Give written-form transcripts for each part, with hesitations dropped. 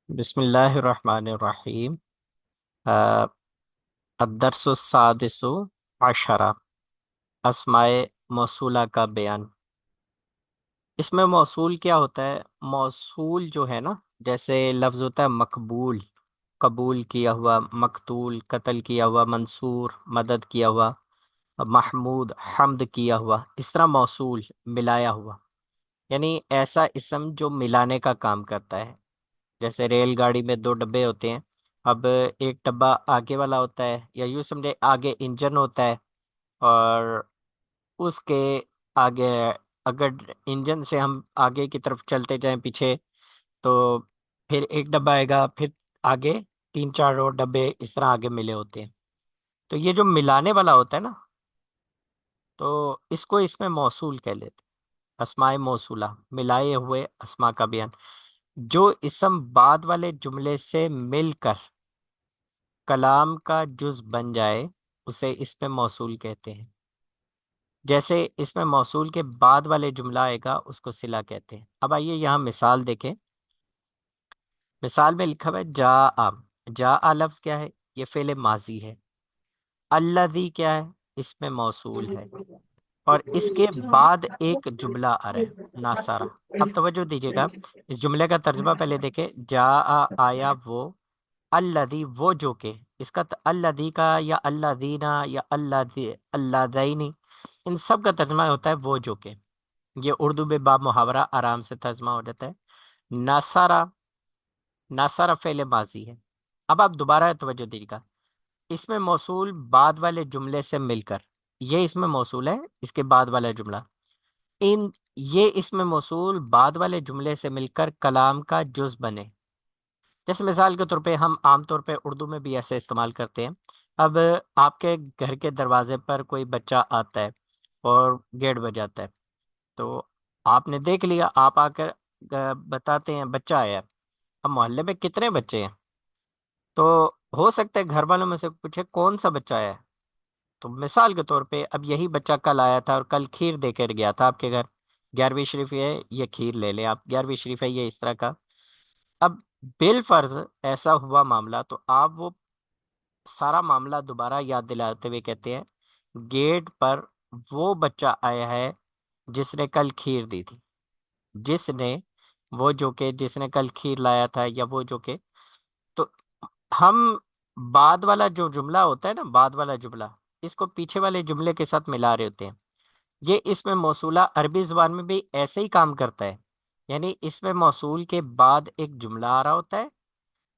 بسم اللہ الرحمن الرحیم۔ آ، الدرس السادس عشرہ، اسماء موصولہ کا بیان۔ اس میں موصول کیا ہوتا ہے؟ موصول جو ہے نا، جیسے لفظ ہوتا ہے مقبول، قبول کیا ہوا، مقتول، قتل کیا ہوا، منصور، مدد کیا ہوا، محمود، حمد کیا ہوا، اس طرح موصول ملایا ہوا، یعنی ایسا اسم جو ملانے کا کام کرتا ہے۔ جیسے ریل گاڑی میں دو ڈبے ہوتے ہیں، اب ایک ڈبہ آگے والا ہوتا ہے، یا یوں سمجھے آگے انجن ہوتا ہے، اور اس کے آگے اگر انجن سے ہم آگے کی طرف چلتے جائیں پیچھے، تو پھر ایک ڈبہ آئے گا، پھر آگے تین چار اور ڈبے اس طرح آگے ملے ہوتے ہیں۔ تو یہ جو ملانے والا ہوتا ہے نا، تو اس کو اس میں موصول کہہ لیتے ہیں۔ اسماء موصولہ، ملائے ہوئے اسماء کا بیان۔ جو اسم بعد والے جملے سے مل کر کلام کا جز بن جائے اسے اس میں موصول کہتے ہیں۔ جیسے اس میں موصول کے بعد والے جملہ آئے گا اس کو صلہ کہتے ہیں۔ اب آئیے یہاں مثال دیکھیں۔ مثال میں لکھا ہوا ہے جاء۔ جاء لفظ کیا ہے؟ یہ فعل ماضی ہے۔ الذی کیا ہے؟ اس میں موصول ہے، اور اس کے بعد ایک جملہ آ رہا ہے ناصرہ۔ اب توجہ دیجیے گا، اس جملے کا ترجمہ پہلے دیکھیں۔ جاء آیا وہ، الذی وہ جو کہ، اس کا الذی کا یا الذین یا الذین، ان سب کا ترجمہ ہوتا ہے وہ جو کہ۔ یہ اردو میں باب محاورہ آرام سے ترجمہ ہو جاتا ہے۔ ناصرہ، ناصرہ فعل ماضی ہے۔ اب آپ دوبارہ توجہ دیجیے گا، اس میں موصول بعد والے جملے سے مل کر، یہ اس میں موصول ہے، اس کے بعد والا جملہ، ان یہ اس میں موصول بعد والے جملے سے مل کر کلام کا جز بنے۔ جیسے مثال کے طور پہ ہم عام طور پہ اردو میں بھی ایسے استعمال کرتے ہیں۔ اب آپ کے گھر کے دروازے پر کوئی بچہ آتا ہے اور گیٹ بجاتا ہے، تو آپ نے دیکھ لیا، آپ آ کر بتاتے ہیں بچہ آیا ہے۔ اب محلے میں کتنے بچے ہیں؟ تو ہو سکتا ہے گھر والوں میں سے پوچھے کون سا بچہ آیا ہے، تو مثال کے طور پہ اب یہی بچہ کل آیا تھا اور کل کھیر دے کر گیا تھا آپ کے گھر۔ 11ویں شریف ہے، یہ کھیر لے لیں آپ، 11ویں شریف ہے یہ اس طرح کا۔ اب بالفرض ایسا ہوا معاملہ، تو آپ وہ سارا معاملہ دوبارہ یاد دلاتے ہوئے کہتے ہیں گیٹ پر وہ بچہ آیا ہے جس نے کل کھیر دی تھی، جس نے، وہ جو کہ، جس نے کل کھیر لایا تھا، یا وہ جو کہ۔ تو ہم بعد والا جو جملہ ہوتا ہے نا، بعد والا جملہ، اس کو پیچھے والے جملے کے ساتھ ملا رہے ہوتے ہیں۔ یہ اس میں موصولہ عربی زبان میں بھی ایسے ہی کام کرتا ہے، یعنی اس میں موصول کے بعد ایک جملہ آ رہا ہوتا ہے،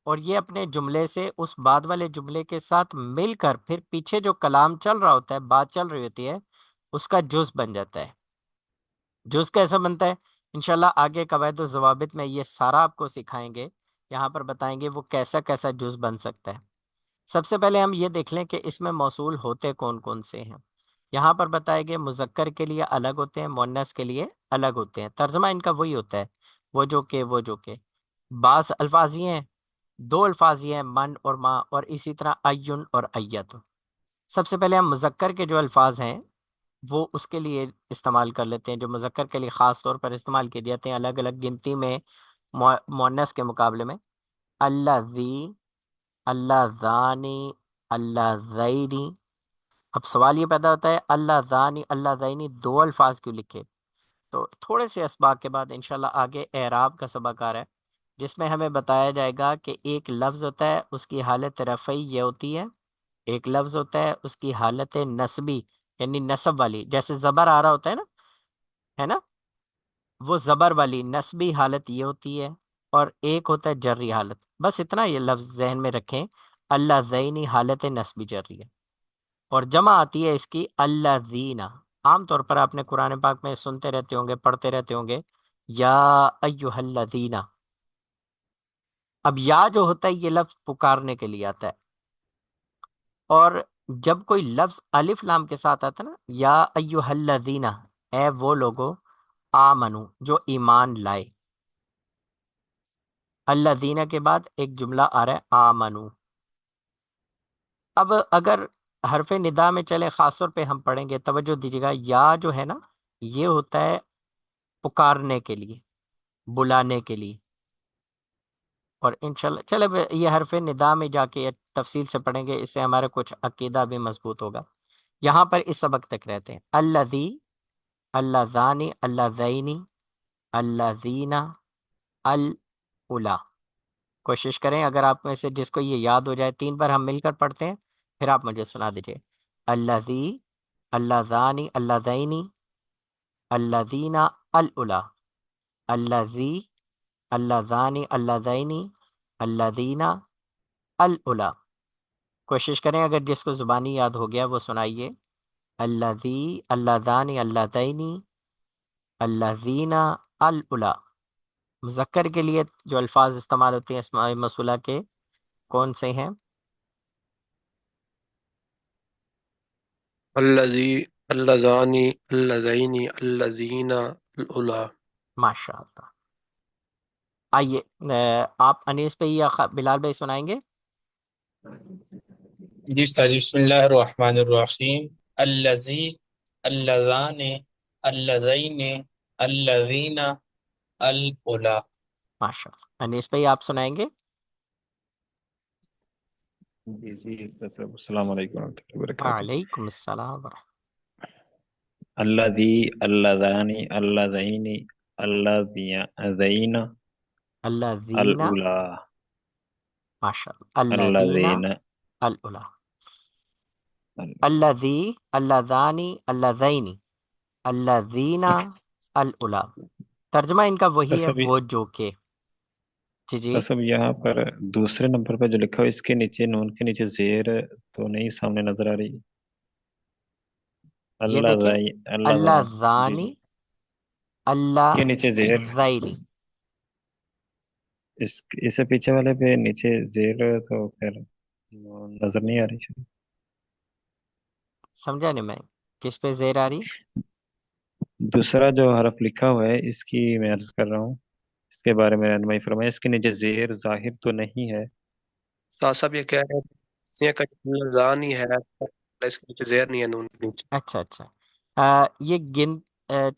اور یہ اپنے جملے سے اس بعد والے جملے کے ساتھ مل کر پھر پیچھے جو کلام چل رہا ہوتا ہے، بات چل رہی ہوتی ہے، اس کا جز بن جاتا ہے۔ جز کیسا بنتا ہے؟ انشاءاللہ آگے قواعد و ضوابط میں یہ سارا آپ کو سکھائیں گے، یہاں پر بتائیں گے وہ کیسا کیسا جز بن سکتا ہے۔ سب سے پہلے ہم یہ دیکھ لیں کہ اس میں موصول ہوتے کون کون سے ہیں۔ یہاں پر بتائے گئے مذکر کے لیے الگ ہوتے ہیں، مؤنث کے لیے الگ ہوتے ہیں، ترجمہ ان کا وہی ہوتا ہے، وہ جو کہ، وہ جو کہ۔ بعض الفاظ یہ ہیں، دو الفاظ یہ ہیں، من اور ما، اور اسی طرح ایون اور ایت۔ سب سے پہلے ہم مذکر کے جو الفاظ ہیں وہ اس کے لیے استعمال کر لیتے ہیں، جو مذکر کے لیے خاص طور پر استعمال کیے جاتے ہیں الگ الگ گنتی میں مؤنث کے مقابلے میں۔ الذی، اللذانی، اللذینی۔ اب سوال یہ پیدا ہوتا ہے اللذانی اللذینی دو الفاظ کیوں لکھے؟ تو تھوڑے سے اسباق کے بعد انشاءاللہ آگے اعراب کا سبق آ رہا ہے، جس میں ہمیں بتایا جائے گا کہ ایک لفظ ہوتا ہے اس کی حالت رفعی یہ ہوتی ہے، ایک لفظ ہوتا ہے اس کی حالت نسبی یعنی نصب والی، جیسے زبر آ رہا ہوتا ہے نا، وہ زبر والی نسبی حالت یہ ہوتی ہے، اور ایک ہوتا ہے جری حالت۔ بس اتنا یہ لفظ ذہن میں رکھیں، اللہ زینی حالت نسبی جری ہے، اور جمع آتی ہے اس کی اللہ زینہ۔ عام طور پر آپ نے قرآن پاک میں سنتے رہتے ہوں گے، پڑھتے رہتے ہوں گے، یا ایہا الذین۔ اب یا جو ہوتا ہے یہ لفظ پکارنے کے لیے آتا ہے، اور جب کوئی لفظ الف لام کے ساتھ آتا ہے نا، یا ایہا الذین، اے وہ لوگو، آمنو جو ایمان لائے۔ الذین کے بعد ایک جملہ آ رہا ہے آمنو۔ اب اگر حرف ندا میں چلے، خاص طور پہ ہم پڑھیں گے، توجہ دیجیے گا، یا جو ہے نا یہ ہوتا ہے پکارنے کے لیے، بلانے کے لیے، اور انشاءاللہ چلے یہ حرف ندا میں جا کے تفصیل سے پڑھیں گے، اس سے ہمارا کچھ عقیدہ بھی مضبوط ہوگا۔ یہاں پر اس سبق تک رہتے ہیں۔ الذی، اللذانی، اللذینی، الذین، الاولی۔ کوشش کریں اگر آپ میں سے جس کو یہ یاد ہو جائے، 3 بار ہم مل کر پڑھتے ہیں، پھر آپ مجھے سنا دیجئے۔ الذی، اللذانی، اللذینی، الذین، الاولی، الذی، اللذانی، اللذینی، الذین، الاولی۔ کوشش کریں اگر جس کو زبانی یاد ہو گیا وہ سنائیے۔ الذی، اللذانی، اللذینی، الذین، الاولی۔ مذکر کے لیے جو الفاظ استعمال ہوتے ہیں اسماء موصولہ کے، کون سے ہیں؟ الذی، اللذانی، اللذینی، الذین، الاولی۔ ماشاء اللہ۔ آئیے آپ انیس پہ یا بلال بھائی سنائیں گے؟ جی استاد جی، بسم اللہ الرحمن الرحیم۔ الذی، اللذان، اللذین، الذین، الاولی۔ ماشاء اللہ۔ انیس پہ آپ سنائیں گے؟ جی جی السلام علیکم ورحمۃ اللہ وبرکاتہ۔ وعلیکم السلام ورحمۃ الذی، اللذانی، اللذینی، الذین، الذین، الاولی، ماشاء اللہ، الذین، الذین، الاولی، الذی، اللذانی، اللذینی، الذین، الاولی۔ ترجمہ ان کا وہی ہے، بس ابھی وہ جو کہ۔ جی جی، بس اب یہاں پر دوسرے نمبر پہ جو لکھا ہو، اس کے نیچے نون کے نیچے زیر تو نہیں سامنے نظر آ رہی؟ یہ دیکھیں، اللہ جی اللذانی، کے نیچے زیر، اللذینی، اس سے پیچھے والے پہ نیچے زیر تو پھر نظر نہیں آ رہی۔ سمجھا نہیں میں، کس پہ زیر آ رہی؟ دوسرا جو حرف لکھا ہوا ہے اس کی میں عرض کر رہا ہوں، اس کے بارے میں رہنمائی فرمائے۔ اس کے نیچے زیر ظاہر تو نہیں ہے؟ صاحب یہ کہہ رہے ہیں کہ اللذانی ہے، اس کے نیچے زیر نہیں ہے نون کے نیچے۔ اچھا اچھا، یہ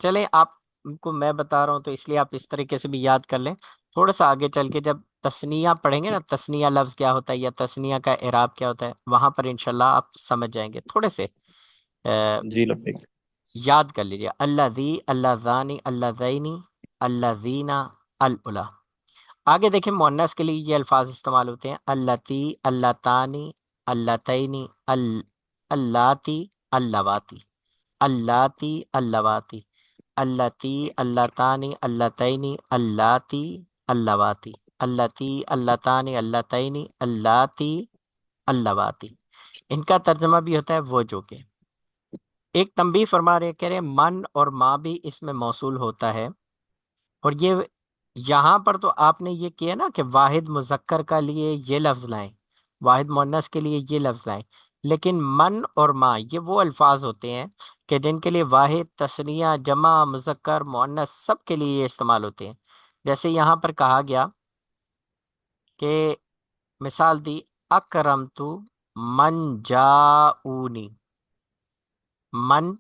چلیں آپ کو میں بتا رہا ہوں تو اس لیے آپ اس طریقے سے بھی یاد کر لیں۔ تھوڑا سا آگے چل کے جب تثنیہ پڑھیں گے نا، تثنیہ لفظ کیا ہوتا ہے یا تثنیہ کا اعراب کیا ہوتا ہے، وہاں پر انشاءاللہ آپ سمجھ جائیں گے تھوڑے سے۔ جی لبیک۔ یاد کر لیجیے، الذی، اللذانی، اللذینی، الذین، الاولی۔ آگے دیکھیں مؤنث کے لیے یہ الفاظ استعمال ہوتے ہیں، اللتی، اللتانی، اللتینی، اللاتی، اللواتی، اللاتی، اللواتی، اللتی، اللتانی، اللتینی، اللاتی، اللواتی، اللتی، اللتانی، اللتینی، اللاتی، اللواتی۔ ان کا ترجمہ بھی ہوتا ہے وہ جو کہ۔ ایک تنبیہ فرما رہے، کہہ رہے من اور ما بھی اس میں موصول ہوتا ہے، اور یہ یہاں پر تو آپ نے یہ کیا نا کہ واحد مذکر کا لیے یہ لفظ لائیں، واحد مؤنث کے لیے یہ لفظ لائیں، لیکن من اور ما یہ وہ الفاظ ہوتے ہیں کہ جن کے لیے واحد، تثنیہ، جمع، مذکر، مؤنث سب کے لیے یہ استعمال ہوتے ہیں۔ جیسے یہاں پر کہا گیا کہ مثال دی، اکرمتو من جاؤنی، من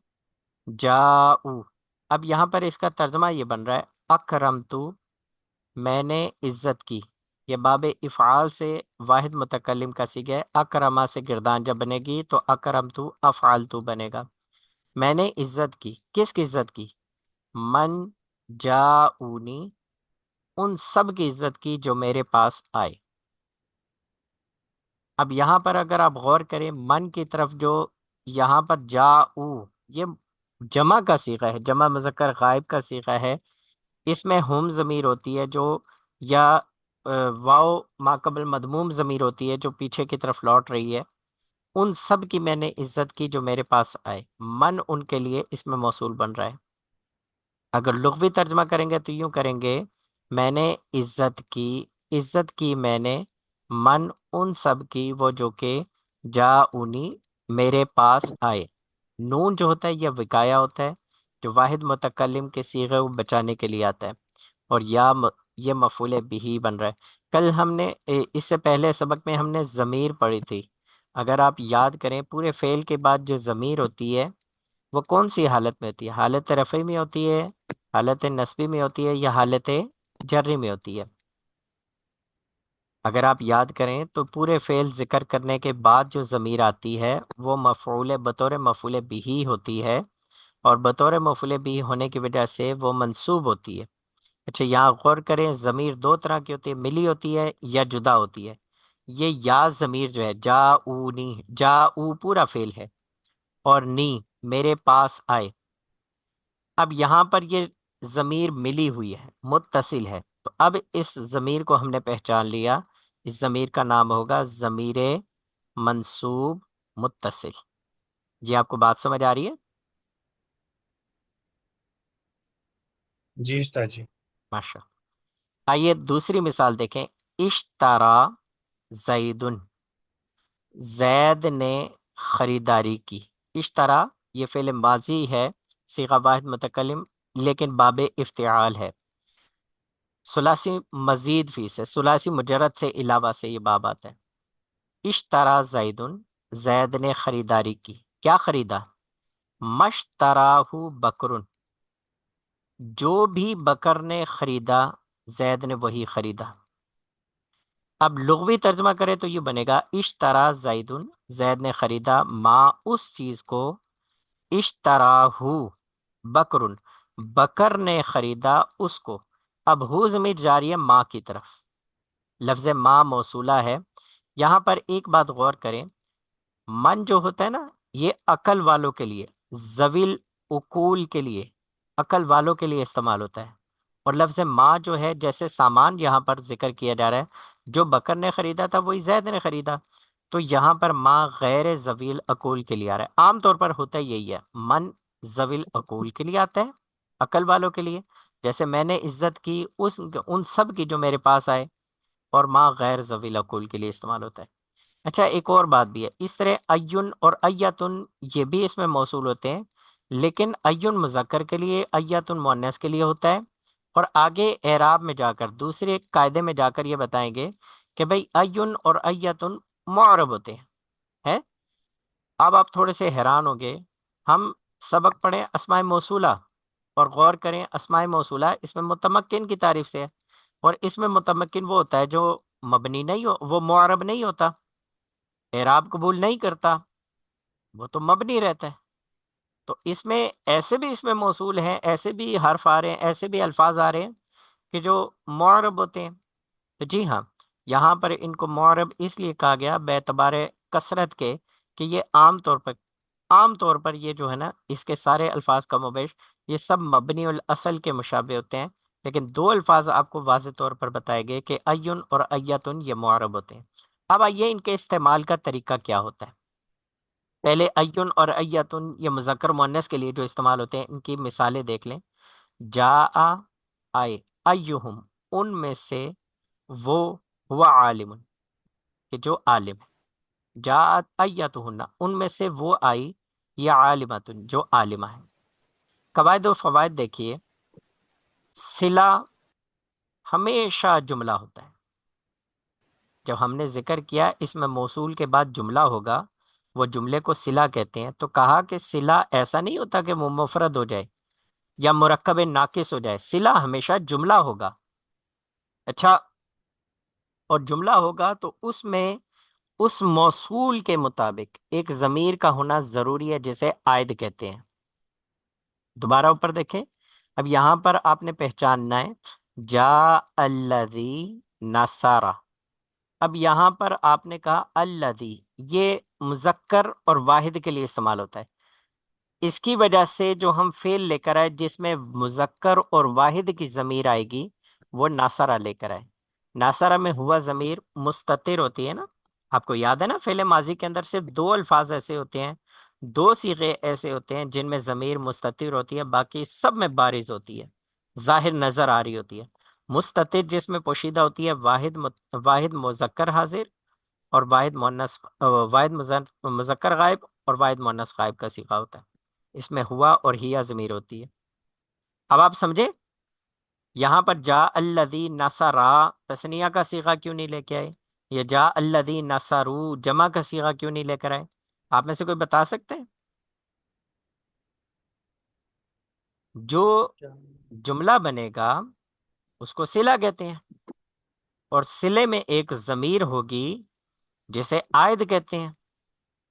جاؤ۔ اب یہاں پر اس کا ترجمہ یہ بن رہا ہے، اکرمتو، میں نے عزت کی۔ یہ باب افعال سے واحد متکلم کا صیغہ ہے، اکرما سے گردان جب بنے گی تو اکرمتو افعلتو بنے گا۔ میں نے عزت کی، کس کی عزت کی؟ من جاؤنی، ان سب کی عزت کی جو میرے پاس آئے۔ اب یہاں پر اگر آپ غور کریں، من کی طرف جو یہاں پر جاؤ، یہ جمع کا صیغہ ہے، جمع مذکر غائب کا صیغہ ہے۔ اس میں ہم ضمیر ہوتی ہے جو، یا واو ما قبل مضموم ضمیر ہوتی ہے جو پیچھے کی طرف لوٹ رہی ہے۔ ان سب کی میں نے عزت کی جو میرے پاس آئے، من ان کے لیے اس میں موصول بن رہا ہے۔ اگر لغوی ترجمہ کریں گے تو یوں کریں گے، میں نے عزت کی، عزت کی میں نے، من ان سب کی وہ جو کہ جاؤنی میرے پاس آئے۔ نون جو ہوتا ہے یہ وقایا ہوتا ہے، جو واحد متکلم کے صیغے کو بچانے کے لیے آتا ہے، اور یہ مفعول بھی بن رہا ہے۔ کل ہم نے اس سے پہلے سبق میں ہم نے ضمیر پڑھی تھی، اگر آپ یاد کریں پورے فعل کے بعد جو ضمیر ہوتی ہے وہ کون سی حالت میں ہوتی ہے؟ حالت رفعی میں ہوتی ہے، حالت نصبی میں ہوتی ہے، یا حالت جری میں ہوتی ہے؟ اگر آپ یاد کریں تو پورے فعل ذکر کرنے کے بعد جو ضمیر آتی ہے وہ مفعول بطور مفعول بھی ہوتی ہے، اور بطور مفعول بھی ہونے کی وجہ سے وہ منصوب ہوتی ہے۔ اچھا یہاں غور کریں، ضمیر دو طرح کی ہوتی ہے، ملی ہوتی ہے یا جدا ہوتی ہے۔ یہ یا ضمیر جو ہے جا او نی، جا او پورا فعل ہے، اور نی میرے پاس آئے۔ اب یہاں پر یہ ضمیر ملی ہوئی ہے، متصل ہے، تو اب اس ضمیر کو ہم نے پہچان لیا، اس ضمیر کا نام ہوگا ضمیر منصوب متصل۔ جی آپ کو بات سمجھ آ رہی ہے؟ جی استاد جی۔ ماشاء اللہ۔ آئیے دوسری مثال دیکھیں، اشترا زیدن، زید نے خریداری کی۔ اشترا یہ فعل ماضی ہے، صیغہ واحد متکلم، لیکن باب افتعال ہے، ثلاثی مزید فی سے، ثلاثی مجرد سے علاوہ سے یہ باب آتا ہے۔ اشترا زیدن، زید نے خریداری کی، کیا خریدا؟ مشتراہ بکرن، جو بھی بکر نے خریدا زید نے وہی خریدا۔ اب لغوی ترجمہ کرے تو یہ بنے گا اشترا زیدن، زید نے خریدا، ما اس چیز کو، اشتراہ بکرن، بکر نے خریدا اس کو۔ اب ہو ضمیر جاری ہے ماں کی طرف، لفظ ماں موصولہ ہے۔ یہاں پر ایک بات غور کریں، من جو ہوتا ہے نا، یہ عقل والوں کے لیے، ذویل عقول کے لیے، عقل والوں کے لیے استعمال ہوتا ہے، اور لفظ ماں جو ہے جیسے سامان یہاں پر ذکر کیا جا رہا ہے، جو بکر نے خریدا تھا وہی زید نے خریدا، تو یہاں پر ماں غیر ذویل عقول کے لیے آ رہا ہے۔ عام طور پر ہوتا یہی ہے، من ذویل عقول کے لیے آتا ہے، عقل والوں کے لیے، جیسے میں نے عزت کی ان سب کی جو میرے پاس آئے، اور ماں غیر ذویل عقول کے لیے استعمال ہوتا ہے۔ اچھا ایک اور بات بھی ہے، اس طرح ایون اور ایتن یہ بھی اس میں موصول ہوتے ہیں، لیکن ایون مذکر کے لیے، ایتن مؤنث کے لیے ہوتا ہے، اور آگے اعراب میں جا کر دوسرے قاعدے میں جا کر یہ بتائیں گے کہ بھئی ایون اور ایتن معرب ہوتے ہیں۔ اب آپ تھوڑے سے حیران ہوں گے، ہم سبق پڑھیں اسماء موصولہ، اور غور کریں اسماء موصولہ اس میں متمکن کی تعریف سے ہے، اور اس میں متمکن وہ ہوتا ہے جو مبنی نہیں ہو، وہ معرب نہیں ہوتا، اعراب قبول نہیں کرتا، وہ تو مبنی رہتا ہے۔ تو اس میں ایسے بھی اس میں موصول ہیں، ایسے بھی حرف آ رہے ہیں، ایسے بھی الفاظ آ رہے ہیں کہ جو معرب ہوتے ہیں۔ تو جی ہاں، یہاں پر ان کو معرب اس لیے کہا گیا بے اعتبار کثرت کے کہ یہ عام طور پر یہ جو ہے نا، اس کے سارے الفاظ کم و بیش یہ سب مبنی الاصل کے مشابہ ہوتے ہیں، لیکن دو الفاظ آپ کو واضح طور پر بتائے گئے کہ ایون اور ایتن یہ معرب ہوتے ہیں۔ اب آئیے ان کے استعمال کا طریقہ کیا ہوتا ہے۔ پہلے ایون اور ایتن یہ مذکر مؤنث کے لیے جو استعمال ہوتے ہیں، ان کی مثالیں دیکھ لیں۔ جا آئے، ایہم ان میں سے، وہ ہوا عالم کہ جو عالم ہے، جاءت ایتہن ان میں سے وہ آئی، یا عالمۃ جو عالمہ ہے۔ قواعد و فوائد دیکھیے، صلہ ہمیشہ جملہ ہوتا ہے، جب ہم نے ذکر کیا اس میں موصول کے بعد جملہ ہوگا، وہ جملے کو صلہ کہتے ہیں، تو کہا کہ صلہ ایسا نہیں ہوتا کہ وہ مفرد ہو جائے یا مرکب ناقص ہو جائے، صلہ ہمیشہ جملہ ہوگا۔ اچھا، اور جملہ ہوگا تو اس میں اس موصول کے مطابق ایک ضمیر کا ہونا ضروری ہے، جسے عائد کہتے ہیں۔ دوبارہ اوپر دیکھیں، اب یہاں پر آپ نے پہچاننا ہے، جا الذی نصارہ، اب یہاں پر آپ نے کہا الذی، یہ مذکر اور واحد کے لیے استعمال ہوتا ہے، اس کی وجہ سے جو ہم فعل لے کر آئے جس میں مذکر اور واحد کی ضمیر آئے گی، وہ ناصرہ لے کر آئے۔ ناصرہ میں ہوا ضمیر مستتر ہوتی ہے نا، آپ کو یاد ہے نا، فعل ماضی کے اندر صرف دو الفاظ ایسے ہوتے ہیں، دو صیغے ایسے ہوتے ہیں جن میں ضمیر مستتر ہوتی ہے، باقی سب میں بارز ہوتی ہے، ظاہر نظر آ رہی ہوتی ہے۔ مستتر جس میں پوشیدہ ہوتی ہے، واحد مذکر حاضر، اور واحد مؤنث، مذکر غائب اور واحد مؤنث غائب کا صیغہ ہوتا ہے، اس میں ہوا اور ہیا ضمیر ہوتی ہے۔ اب آپ سمجھے، یہاں پر جا الذی نصرا تثنیہ کا صیغہ کیوں نہیں لے کے آئے، یا جا الذی نصرو جمع کا صیغہ کیوں نہیں لے کر آئے؟ آپ میں سے کوئی بتا سکتے ہیں؟ جو جملہ بنے گا اس کو صلہ کہتے ہیں، اور صلے میں ایک ضمیر ہوگی جسے عائد کہتے ہیں،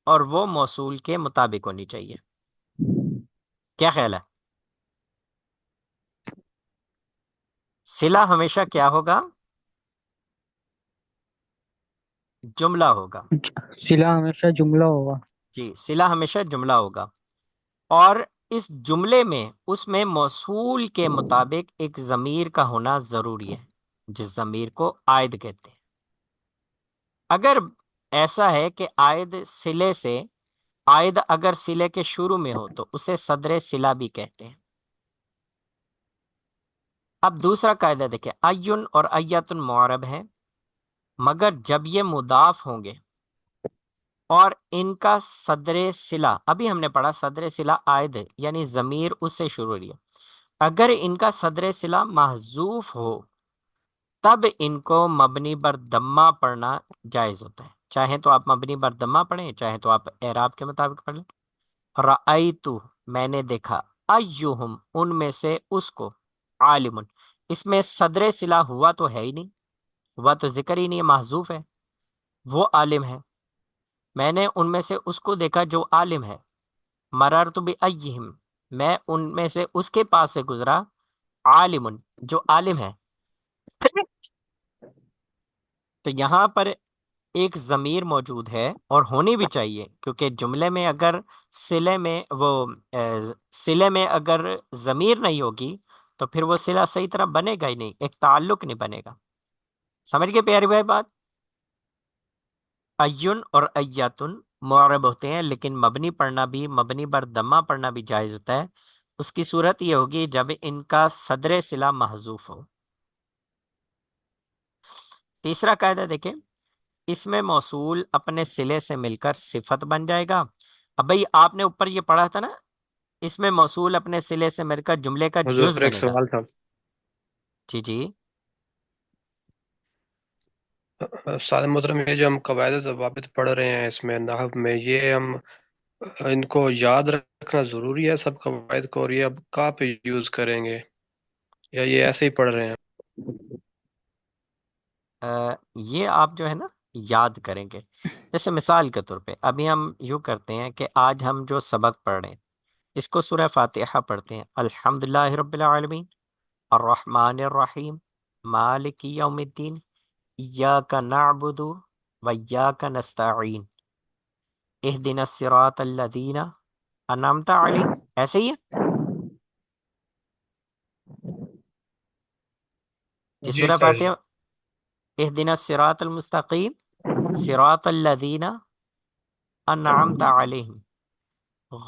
اور وہ موصول کے مطابق ہونی چاہیے. کیا خیال ہے؟ صلہ ہمیشہ کیا ہوگا؟ جملہ ہوگا. صلہ ہمیشہ جملہ ہوگا. جی، صلہ ہمیشہ جملہ ہوگا. اور اس جملے میں اس میں موصول کے مطابق ایک ضمیر کا ہونا ضروری ہے، جس ضمیر کو عائد کہتے ہیں. اگر ایسا ہے کہ عائد اگر صلے کے شروع میں ہو تو اسے صدر صلہ بھی کہتے ہیں. اب دوسرا قاعدہ دیکھیں، ایون اور ایتن معرب ہیں، مگر جب یہ مضاف ہوں گے اور ان کا صدر صلہ، ابھی ہم نے پڑھا صدر صلہ عائد ہے، یعنی ضمیر اس سے شروع ہو. اگر ان کا صدر صلہ محذوف ہو تب ان کو مبنی بر ضمہ پڑھنا جائز ہوتا ہے. چاہیں تو آپ مبنی بر ضمہ پڑھیں، چاہیں تو آپ اعراب کے مطابق پڑھ لیں. رأیتو، میں نے دیکھا، ایہم، ان میں سے اس کو، عالم، اس میں صدر صلہ ہوا تو ہے ہی نہیں، ہوا تو ذکر ہی نہیں ہے، محذوف ہے، وہ عالم ہے. میں نے ان میں سے اس کو دیکھا جو عالم ہے. مررت بأیہم، میں ان میں سے اس کے پاس سے گزرا، عالم، جو عالم ہے. تو یہاں پر ایک ضمیر موجود ہے اور ہونی بھی چاہیے، کیونکہ جملے میں اگر صلے میں اگر ضمیر نہیں ہوگی تو پھر وہ صلہ صحیح طرح بنے گا ہی نہیں، ایک تعلق نہیں بنے گا. سمجھ گئے پیاری بھائی بات؟ ایون اور ایاتن معرب ہوتے ہیں، لیکن مبنی پڑھنا بھی، مبنی بر ضمہ پڑھنا بھی جائز ہوتا ہے. اس کی صورت یہ ہوگی جب ان کا صدر صلہ محذوف ہو. تیسرا قاعدہ دیکھیں، اس میں موصول اپنے صلے سے مل کر صفت بن جائے گا. اب بھائی آپ نے اوپر یہ پڑھا تھا نا، اس میں موصول اپنے صلے سے مل کر جملے کا جز حضور ایک بنے گا. سوال تھا. جی جی. استاد محترم، یہ جو ہم قواعد ضوابط پڑھ رہے ہیں اس میں نحو میں، یہ ہم ان کو یاد رکھنا ضروری ہے سب قواعد کو، اور یہ اب کہاں پہ یوز کریں گے، یا یہ ایسے ہی پڑھ رہے ہیں؟ یہ آپ جو ہے نا یاد کریں گے. جیسے مثال کے طور پہ ابھی ہم یوں کرتے ہیں کہ آج ہم جو سبق پڑھ رہے ہیں اس کو سورہ فاتحہ پڑھتے ہیں. الحمدللہ رب العالمین، الرحمن الرحیم، مالک یوم الدین، ایاک نعبد و ایاک نستعین، اہدنا الصراط الذین انعمت علیہم. ایسے ہی ہے جی. جی سورہ استاد جی. فاتحہ، اہدنا الصراط المستقیم، صراط الذین انعمت علیہم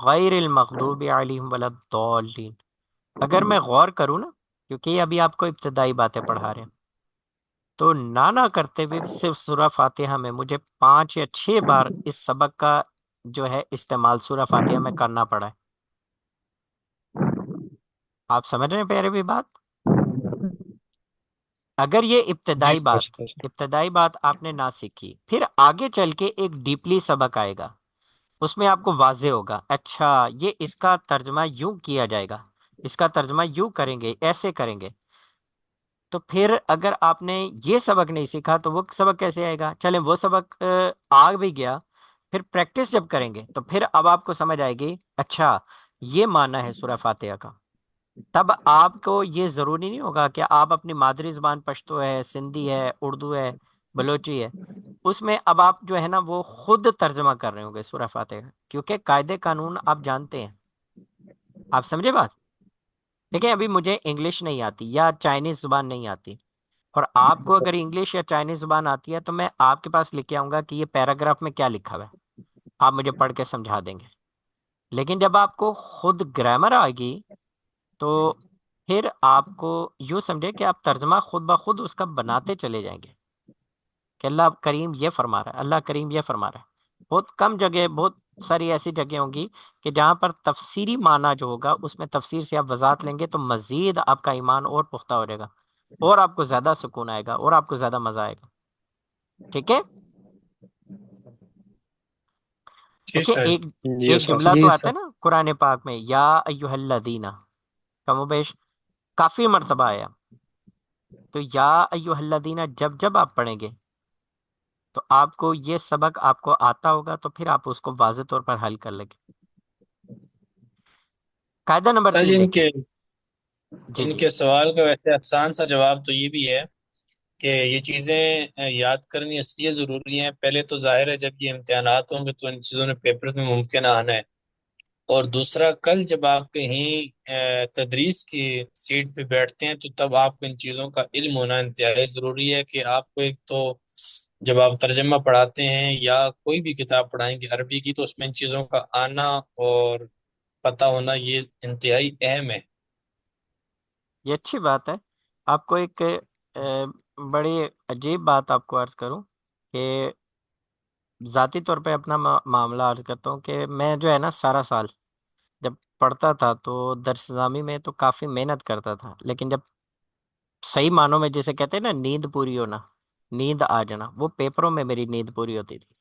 غیر المغضوب علیہم ولا الضالین. اگر میں غور کروں نا، کیونکہ یہ ابھی آپ کو ابتدائی باتیں پڑھا رہے ہیں، تو نہ کرتے ہوئے صرف سورہ فاتحہ میں مجھے 5 یا 6 بار اس سبق کا جو ہے استعمال سورہ فاتحہ میں کرنا پڑا ہے. آپ سمجھ رہے ہیں پیارے بھی بات؟ اگر یہ جی سر. ابتدائی بات آپ نے نہ سیکھی، پھر آگے چل کے ایک ڈیپلی سبق آئے گا، اس میں آپ کو واضح ہوگا، اچھا یہ اس کا ترجمہ یوں کیا جائے گا، اس کا ترجمہ یوں کریں گے، ایسے کریں گے. تو پھر اگر آپ نے یہ سبق نہیں سیکھا تو وہ سبق کیسے آئے گا؟ چلیں وہ سبق آ بھی گیا، پھر پریکٹس جب کریں گے تو پھر اب آپ کو سمجھ آئے گی، اچھا یہ معنی ہے سورہ فاتحہ کا. تب آپ کو یہ ضروری نہیں ہوگا کہ آپ اپنی مادری زبان پشتو ہے، سندھی ہے، اردو ہے، بلوچی ہے، اس میں اب آپ جو ہے نا وہ خود ترجمہ کر رہے ہوں گے سورہ فاتحہ کا، کیونکہ قاعدے قانون آپ جانتے ہیں. آپ سمجھے بات؟ دیکھیں ابھی مجھے انگلش نہیں آتی یا چائنیز زبان نہیں آتی، اور آپ کو اگر انگلش یا چائنیز زبان آتی ہے تو میں آپ کے پاس لکھ کے آؤں گا کہ یہ پیراگراف میں کیا لکھا ہوا ہے، آپ مجھے پڑھ کے سمجھا دیں گے. لیکن جب آپ کو خود گرامر آئے گی تو پھر آپ کو یوں سمجھے کہ آپ ترجمہ خود بخود اس کا بناتے چلے جائیں گے کہ اللہ کریم یہ فرما رہا ہے، اللہ کریم یہ فرما رہا ہے. بہت کم جگہ، بہت ساری ایسی جگہ ہوں گی کہ جہاں پر تفسیری معنی جو ہوگا اس میں تفسیر سے آپ وضاحت لیں گے تو مزید آپ کا ایمان اور پختہ ہو جائے گا، اور آپ کو زیادہ سکون آئے گا، اور آپ کو زیادہ مزہ آئے گا. ٹھیک ہے؟ جی دیکھیں استاد جی. ایک جی ایک استاد جملہ صاحب. جی تو آتا سر. ہے نا قرآن پاک میں، یا ایھا الذین، کم و بیش کافی مرتبہ آیا. تو یا ایھا الذین جب جب آپ پڑھیں گے تو آپ کو یہ سبق آپ کو آتا ہوگا تو پھر آپ اس کو واضح طور پر حل کر لیں گے۔ قاعدہ نمبر سر جی 3 دیکھیں۔ جی ان جی کے سوال کا ویسے آسان سا جواب تو یہ بھی ہے کہ یہ چیزیں یاد کرنی اس لیے ضروری ہیں، پہلے تو ظاہر ہے جب یہ امتحانات ہوں گے تو ان چیزوں نے پیپرز میں ممکن آنا ہے، اور دوسرا کل جب آپ کہیں تدریس کی سیٹ پہ بیٹھتے ہیں تو تب آپ کو ان چیزوں کا علم ہونا انتہائی ضروری ہے کہ آپ کو ایک تو جب آپ ترجمہ پڑھاتے ہیں یا کوئی بھی کتاب پڑھائیں گے عربی کی تو اس میں ان چیزوں کا آنا اور پتہ ہونا یہ انتہائی اہم ہے۔ یہ اچھی بات ہے۔ آپ کو ایک بڑی عجیب بات آپ کو عرض کروں کہ ذاتی طور پہ اپنا معاملہ عرض کرتا ہوں کہ میں جو ہے نا سارا سال جب پڑھتا تھا تو درس نظامی میں تو کافی محنت کرتا تھا، لیکن جب صحیح معنوں میں جسے کہتے ہیں نا نیند پوری ہونا، نیند آ جانا، وہ پیپروں میں میری نیند پوری ہوتی تھی۔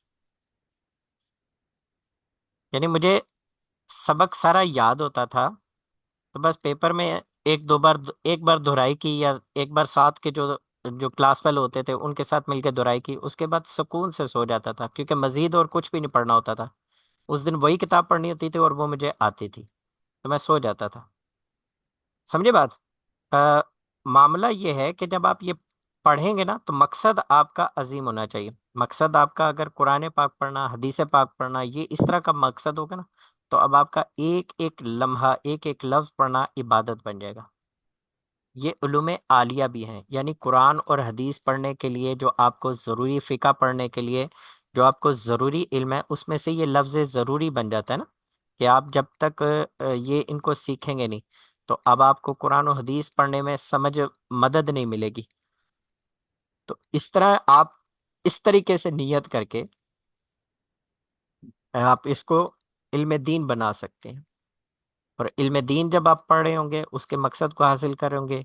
یعنی مجھے سبق سارا یاد ہوتا تھا، تو بس پیپر میں ایک بار دہرائی کی یا ایک بار ساتھ کے جو جو کلاس فیلو ہوتے تھے ان کے ساتھ مل کے دہرائی کی، اس کے بعد سکون سے سو جاتا تھا، کیونکہ مزید اور کچھ بھی نہیں پڑھنا ہوتا تھا۔ اس دن وہی کتاب پڑھنی ہوتی تھی اور وہ مجھے آتی تھی، تو میں سو جاتا تھا۔ سمجھے بات؟ آ، معاملہ یہ ہے کہ جب آپ یہ پڑھیں گے نا تو مقصد آپ کا عظیم ہونا چاہیے۔ مقصد آپ کا اگر قرآن پاک پڑھنا، حدیث پاک پڑھنا، یہ اس طرح کا مقصد ہوگا نا تو اب آپ کا ایک ایک لمحہ، ایک ایک لفظ پڑھنا عبادت بن جائے گا۔ یہ علوم عالیہ بھی ہیں، یعنی قرآن اور حدیث پڑھنے کے لیے جو آپ کو ضروری، فقہ پڑھنے کے لیے جو آپ کو ضروری علم ہے، اس میں سے یہ لفظ ضروری بن جاتا ہے نا، کہ آپ جب تک یہ ان کو سیکھیں گے نہیں تو اب آپ کو قرآن و حدیث پڑھنے میں سمجھ مدد نہیں ملے گی۔ تو اس طرح آپ اس طریقے سے نیت کر کے آپ اس کو علم دین بنا سکتے ہیں، اور علم دین جب آپ پڑھ رہے ہوں گے، اس کے مقصد کو حاصل کر رہے ہوں گے،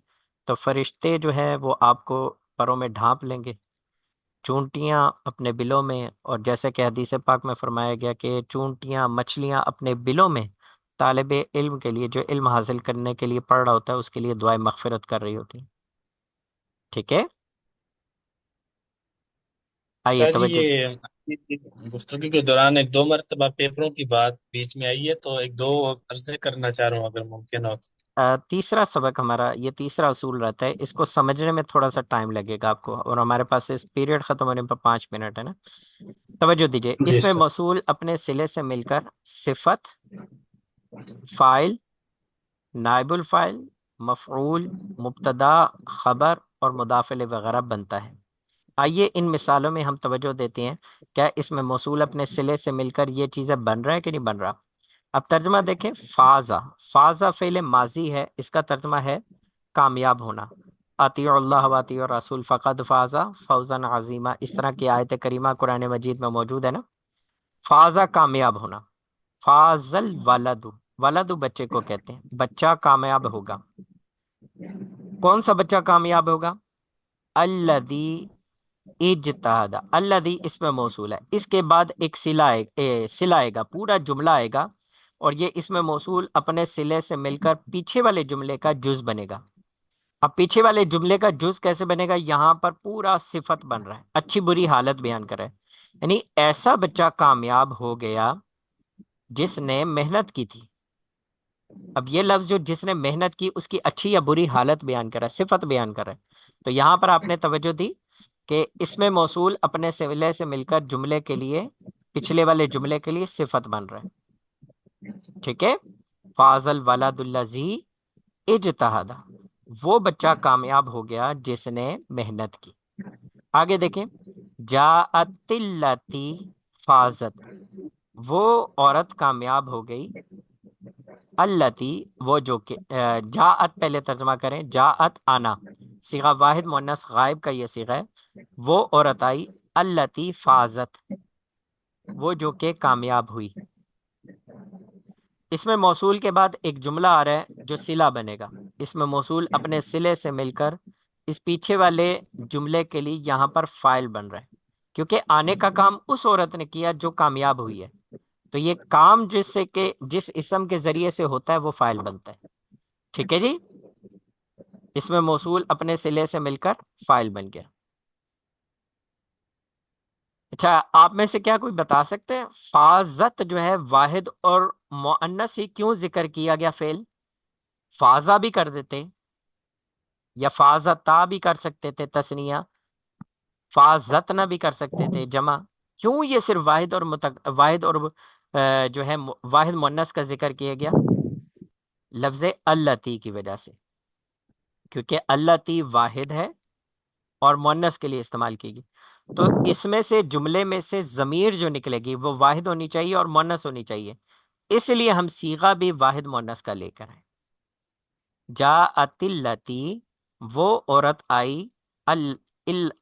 تو فرشتے جو ہیں وہ آپ کو پروں میں ڈھانپ لیں گے، چونٹیاں اپنے بلوں میں، اور جیسے کہ حدیث پاک میں فرمایا گیا کہ چونٹیاں، مچھلیاں اپنے بلوں میں طالب علم کے لیے جو علم حاصل کرنے کے لیے پڑھ رہا ہوتا ہے اس کے لیے دعائیں مغفرت کر رہی ہوتی ہیں۔ ٹھیک ہے، آئیے استاد جی توجہ۔ یہ گفتگو کے دوران ایک دو مرتبہ پیپروں کی بات بیچ میں آئی ہے تو ایک دو عرضے کرنا چاہ رہا ہوں اگر ممکن ہو تو۔ تیسرا سبق ہمارا، یہ تیسرا اصول رہتا ہے، اس کو سمجھنے میں تھوڑا سا ٹائم لگے گا آپ کو، اور ہمارے پاس اس پیریڈ ختم ہونے پر 5 منٹ ہے نا۔ توجہ دیجئے، جی اس میں استاد۔ موصول اپنے صلے سے مل کر صفت، فاعل، نائب الفاعل، مفعول، مبتدا، خبر اور مضاف الیہ وغیرہ بنتا ہے۔ آئیے ان مثالوں میں ہم توجہ دیتے ہیں، کیا اس میں موصول اپنے صلے سے مل کر یہ چیزیں بن رہا ہے کہ نہیں بن رہا۔ اب ترجمہ دیکھیں، فازا، فازا فعل ماضی ہے، اس کا ترجمہ ہے کامیاب ہونا۔ اطیعوا اللہ و اطیعوا الرسول فقد فازا فوزا عظیما، اس طرح کی آیت کریمہ قرآن مجید میں موجود ہے نا۔ فازا کامیاب ہونا، فازل ولد، ولد بچے کو کہتے ہیں، بچہ کامیاب ہوگا۔ کون سا بچہ کامیاب ہوگا؟ الذی اجتہد، الذی اس میں موصول ہے، اس کے بعد ایک صلہ آئے گا، پورا جملہ آئے گا، اور یہ اس میں موصول اپنے صلے سے مل کر پیچھے والے جملے کا جز بنے گا۔ اب پیچھے والے جملے کا جز کیسے بنے گا؟ یہاں پر پورا صفت بن رہا ہے، اچھی بری حالت بیان کر رہا ہے، یعنی ایسا بچہ کامیاب ہو گیا جس نے محنت کی تھی۔ اب یہ لفظ جو جس نے محنت کی، اس کی اچھی یا بری حالت بیان کر رہا ہے، صفت بیان کر رہا ہے۔ تو یہاں پر آپ نے توجہ دی کہ اس میں موصول اپنے صلے سے مل کر جملے کے لیے، پچھلے والے جملے کے لیے صفت بن رہا ہے۔ ٹھیک ہے، فاضل ولد الذی اجتہد، وہ بچہ کامیاب ہو گیا جس نے محنت کی۔ آگے دیکھیں، جاءت التی فازت، وہ عورت کامیاب ہو گئی، التی وہ جو کہ جاءت پہلے ترجمہ کریں، جاءت آنا، صیغہ واحد مؤنث غائب کا یہ صیغہ ہے، وہ عورت آئی، التی فازت، وہ جو کہ کامیاب ہوئی۔ اس میں موصول کے بعد ایک جملہ آ رہا ہے جو صلہ بنے گا، اس میں موصول اپنے صلے سے مل کر اس پیچھے والے جملے کے لیے یہاں پر فاعل بن رہا ہے، کیونکہ آنے کا کام اس عورت نے کیا جو کامیاب ہوئی ہے، تو یہ کام جس سے کہ جس اسم کے ذریعے سے ہوتا ہے وہ فاعل بنتا ہے۔ ٹھیک ہے جی، اس میں موصول اپنے صلے سے مل کر فاعل بن گیا۔ اچھا، آپ میں سے کیا کوئی بتا سکتے ہیں فازت جو ہے واحد اور مؤنث ہی کیوں ذکر کیا گیا فعل؟ فازا بھی کر دیتے یا فازتا بھی کر سکتے تھے تثنیہ، فازتنا بھی کر سکتے تھے جمع، کیوں یہ صرف واحد اور جو ہے واحد مؤنث کا ذکر کیا گیا؟ لفظ اللتی کی وجہ سے، کیونکہ اللتی واحد ہے اور مؤنث کے لیے استعمال کی گئی، تو اس میں سے جملے میں سے ضمیر جو نکلے گی وہ واحد ہونی چاہیے اور مؤنث ہونی چاہیے، اس لیے ہم صیغہ بھی واحد مؤنث کا لے کر آئے۔ جاءت اللتی، وہ عورت آئی،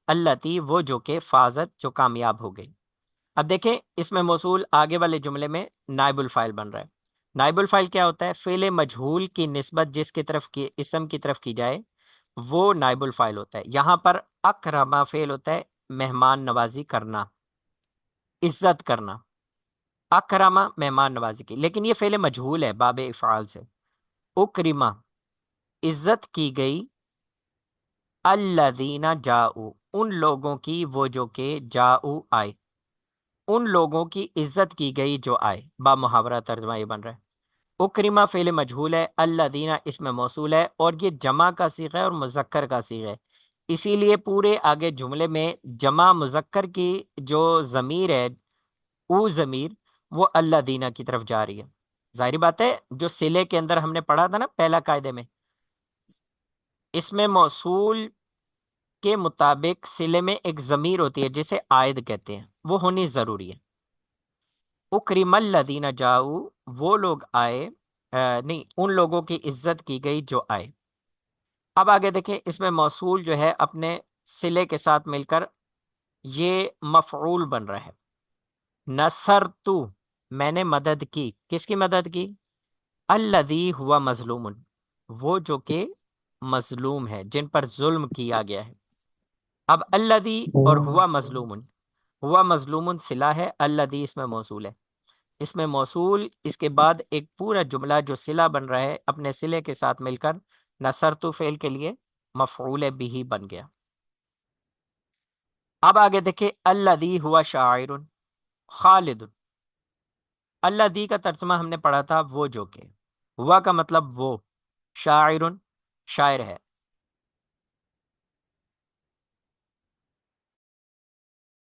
اللتی وہ جو کہ فازت جو کامیاب ہو گئی۔ اب دیکھیں اس میں موصول آگے والے جملے میں نائب الفاعل بن رہا ہے۔ نائب الفاعل کیا ہوتا ہے؟ فعل مجہول کی نسبت جس کی طرف کی اسم کی طرف کی جائے وہ نائب الفاعل ہوتا ہے۔ یہاں پر اکرما فعل ہوتا ہے مہمان نوازی کرنا، عزت کرنا، اکرما مہمان نوازی کی، لیکن یہ فعل مجہول ہے باب افعال سے۔ اکرما عزت کی گئی، الذین جاؤ ان لوگوں کی وہ جو کہ جاؤ آئے، ان لوگوں کی عزت کی گئی جو آئے، با محاورہ ترجمہ یہ بن رہا ہے۔ اکرما فعل مجہول ہے، الذین اس میں موصول ہے اور یہ جمع کا صیغہ ہے اور مذکر کا صیغہ ہے، اسی لیے پورے آگے جملے میں جمع مذکر کی جو ضمیر ہے او ضمیر وہ الذین کی طرف جا رہی ہے۔ ظاہری بات ہے جو صلے کے اندر ہم نے پڑھا تھا نا پہلا قاعدے میں، اس میں موصول کے مطابق صلے میں ایک ضمیر ہوتی ہے جسے عائد کہتے ہیں، وہ ہونی ضروری ہے۔ اکرم الذین جاؤ وہ لوگ آئے، نہیں ان لوگوں کی عزت کی گئی جو آئے۔ اب آگے دیکھیں اس میں موصول جو ہے اپنے صلے کے ساتھ مل کر یہ مفعول بن رہا ہے۔ نصرتو میں نے مدد کی، کس کی مدد کی؟ الذی ہوا مظلوم وہ جو کہ مظلوم ہے، جن پر ظلم کیا گیا ہے۔ اب الذی اور ہوا مظلوم، ہوا مظلوم صلہ ہے، الذی اس میں موصول ہے، اس میں موصول اس کے بعد ایک پورا جملہ جو صلہ بن رہا ہے اپنے صلے کے ساتھ مل کر نصرتو فعل کے لیے مفعول بھی بن گیا۔ اب آگے دیکھیں الذی ہوا شاعر خالد، الذی کا ترجمہ ہم نے پڑھا تھا وہ جو کہ، ہوا کا مطلب وہ، شاعر شاعر ہے،